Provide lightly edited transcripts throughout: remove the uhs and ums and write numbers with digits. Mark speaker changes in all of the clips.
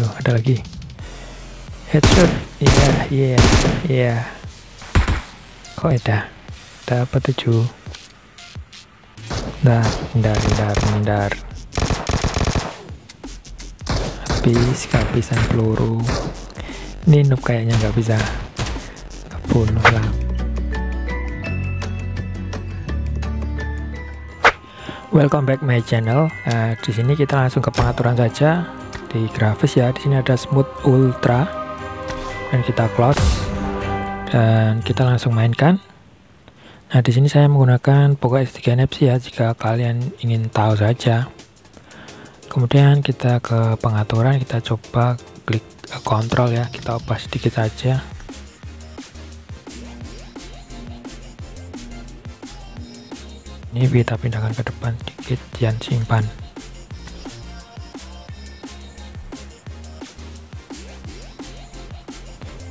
Speaker 1: itu ada lagi. Headshot. Iya. Kok ada dapat 7. Nah, hindar. Habis kehabisan peluru. Ini noob kayaknya nggak bisa bunuh lah. Welcome back my channel. Di sini kita langsung ke pengaturan saja di grafis ya. Di sini ada smooth ultra dan kita close dan kita langsung mainkan. Nah, di sini saya menggunakan Poco X3 NFC ya, jika kalian ingin tahu saja. Kemudian kita ke pengaturan, kita coba klik kontrol ya, kita ubah sedikit saja. Ini kita pindahkan ke depan sedikit, jangan simpan.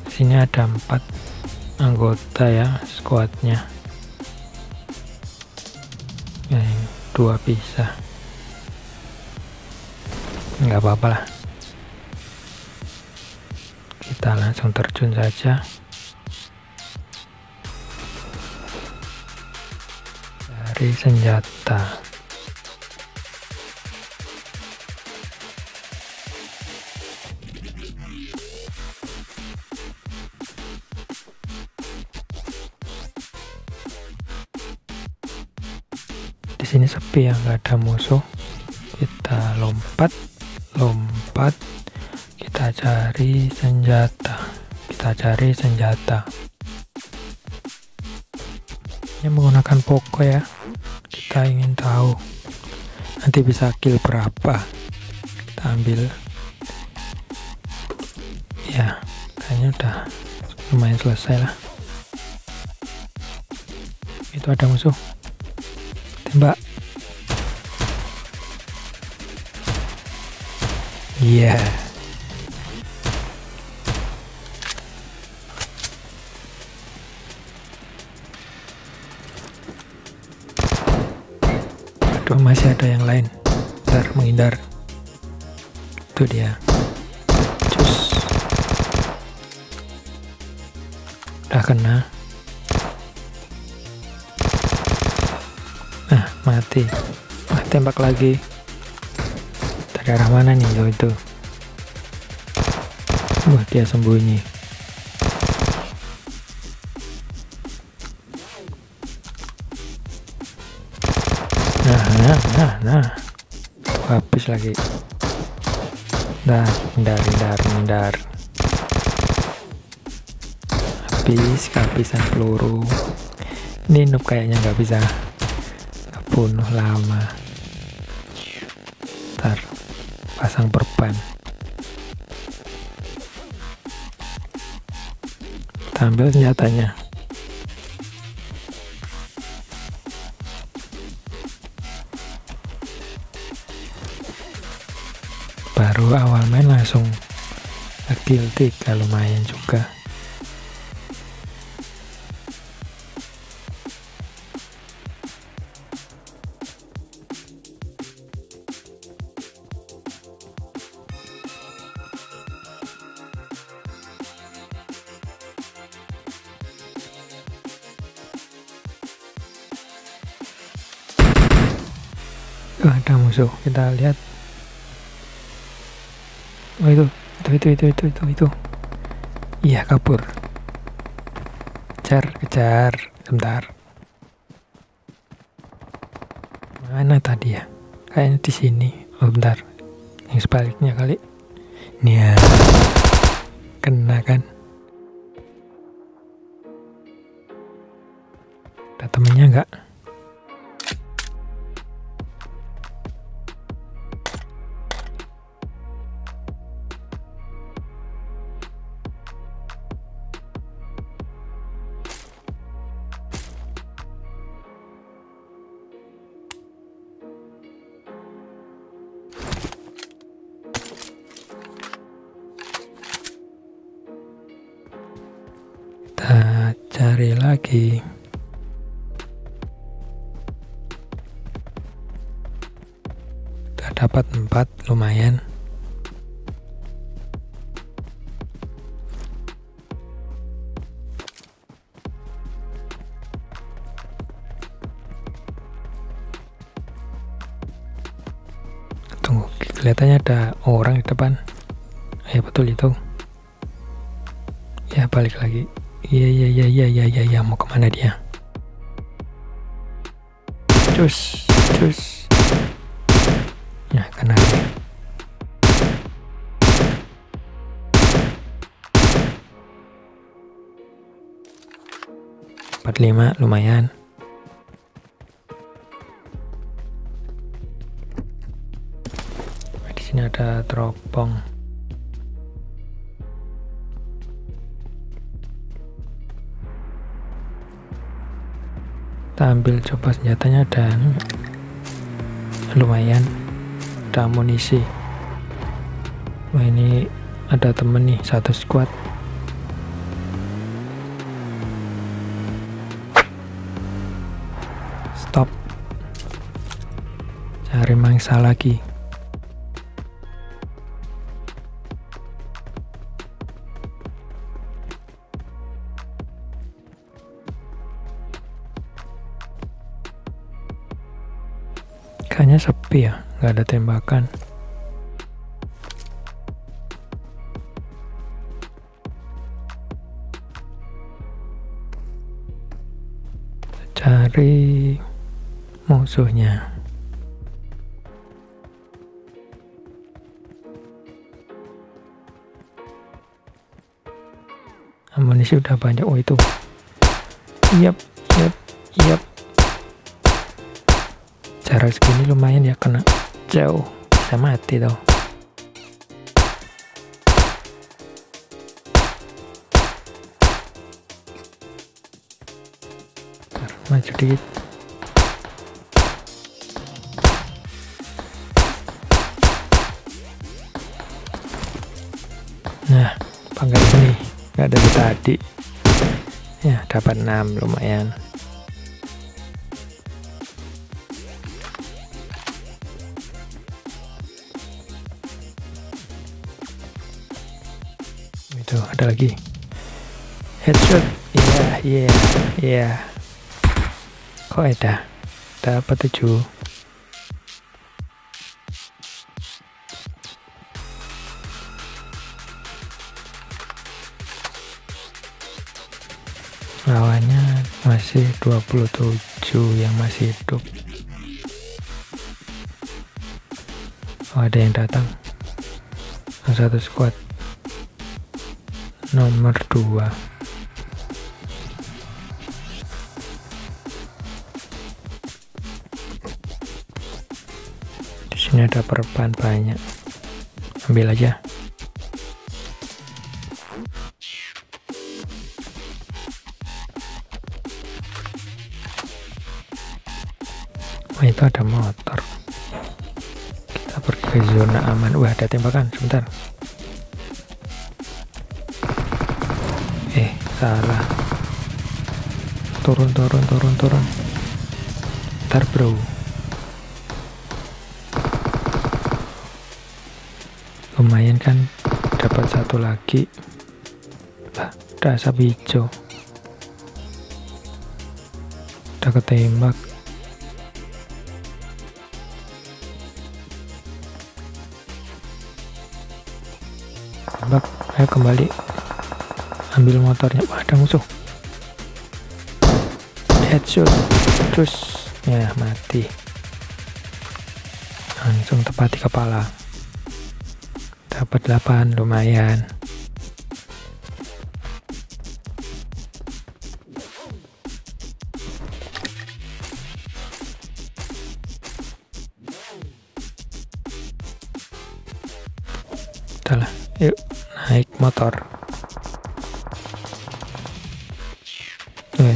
Speaker 1: Di sini ada 4 anggota ya, squadnya. Yang 2 bisa, nggak apa-apa lah, kita langsung terjun saja. Cari senjata. Di sini sepi ya, nggak ada musuh. Kita lompat, kita cari senjata. Ini menggunakan Poco ya, kita ingin tahu nanti bisa kill berapa. Kita ambil ya, kayaknya udah lumayan selesai lah. Itu ada musuh, tembak. Iya. Aduh, masih ada yang lain. Bentar, menghindar. Itu dia. Cus. Udah kena. Nah, mati. Tembak lagi. Dari arah mana nih itu? Wah, dia sembunyi. Nah. Habis lagi. Nah, hindar. Kehabisan peluru. Ini noob kayaknya nggak bisa bunuh lama. Ntar pasang perban. Kita ambil senjatanya. Baru awal main langsung kill 3, lumayan juga. Ada musuh, kita lihat. Oh, itu. Iya, kabur. Kejar. Sebentar. Mana tadi ya? Kayaknya di sini. Oh, bentar. Yang sebaliknya kali. Nih ya. Kena kan? Ada temennya nggak? Kita cari lagi. Kita dapat 4, lumayan. Kelihatannya ada orang di depan. Ya betul itu. Ya balik lagi. Iya, mau kemana dia? Cus. Ya kena. 45 lumayan. Di sini ada teropong. Kita ambil coba senjatanya, dan lumayan ada amunisi. Wah, ini ada temen nih, satu squad. Stop, cari mangsa lagi. Kayaknya sepi ya, nggak ada tembakan. Cari musuhnya. Amunisi udah banyak. Oh itu. Yap. Jarak segini lumayan ya, kena jauh bisa mati tau. Maju dikit. Nah, pangkat ini nggak dari tadi ya, dapat 6 lumayan. Itu ada lagi headshot. Iya. Kok ada dapat 7. Lawannya masih 27 yang masih hidup. Oh, ada yang datang. Satu squad nomor 2. Di sini ada perban banyak, ambil aja. Wah, itu ada motor. Kita pergi ke zona aman. Wah, ada tembakan, sebentar. Salah. Turun. Ntar bro. Lumayan kan, dapat satu lagi. Lah, ada asap hijau. Udah ketembak. Tembak, ayo kembali. Ambil motornya. Wah, ada musuh. Headshot. Terus ya mati. Langsung tepat di kepala. Dapat 8 lumayan. Udah lah, yuk naik motor.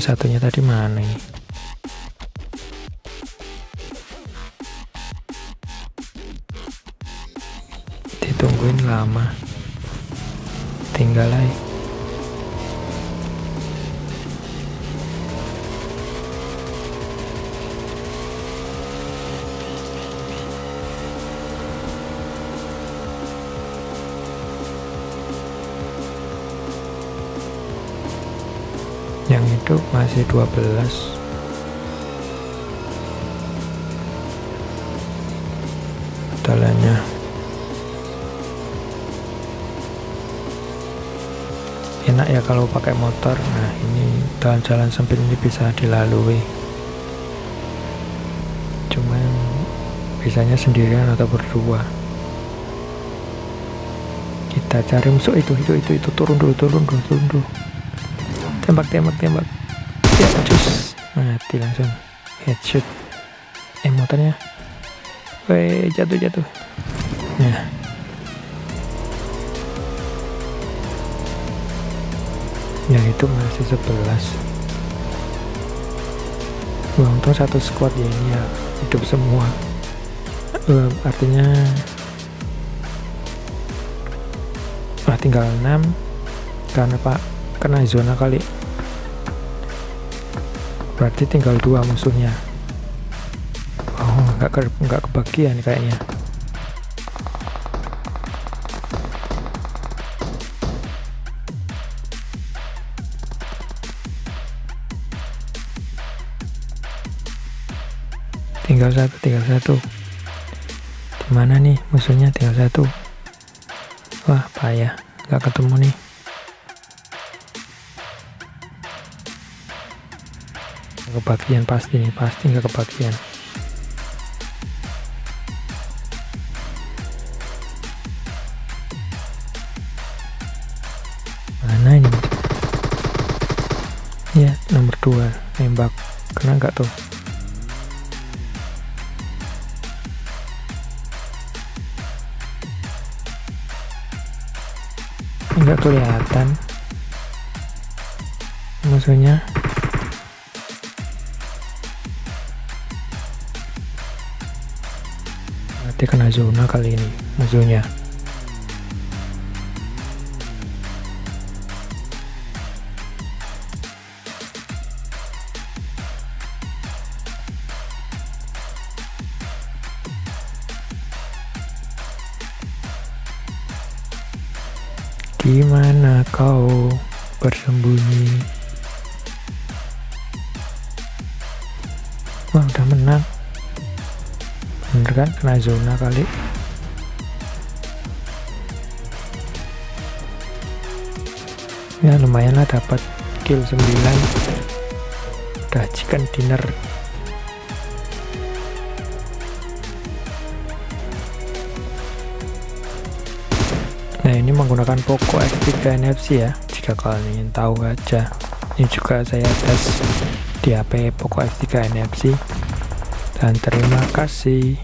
Speaker 1: Satunya tadi mana ini? Ditungguin lama. Tinggal aja. Yang hidup masih 12. Jalannya enak ya kalau pakai motor. Nah ini jalan-jalan sempit ini bisa dilalui, cuman bisanya sendirian atau berdua. Kita cari musuh itu turun dulu. Tembak ya, cus, mati langsung, headshot. Motornya jatuh. Nah yang itu masih 11. Wah, untung satu squad ya, ini ya hidup semua. Artinya tinggal 6 karena kena zona kali, berarti tinggal 2 musuhnya. Oh, nggak kebagian kayaknya. Tinggal satu. Dimana nih musuhnya? Tinggal 1. Wah, payah, nggak ketemu nih. Nggak kebagian pasti nggak kebagian. Mana ini? Ya, nomor 2 nembak, kena nggak tuh? Nggak kelihatan musuhnya. Berarti kena zona kali ini musuhnya. Di mana kau bersembunyi? Wah, udah menang. Bener kan, kena zona kali. Ya lumayan lah, dapat kill 9. Udah chicken dinner. Nah ini menggunakan Poco X3 NFC ya, jika kalian ingin tahu aja. Ini juga saya tes di HP Poco X3 NFC. Dan terima kasih.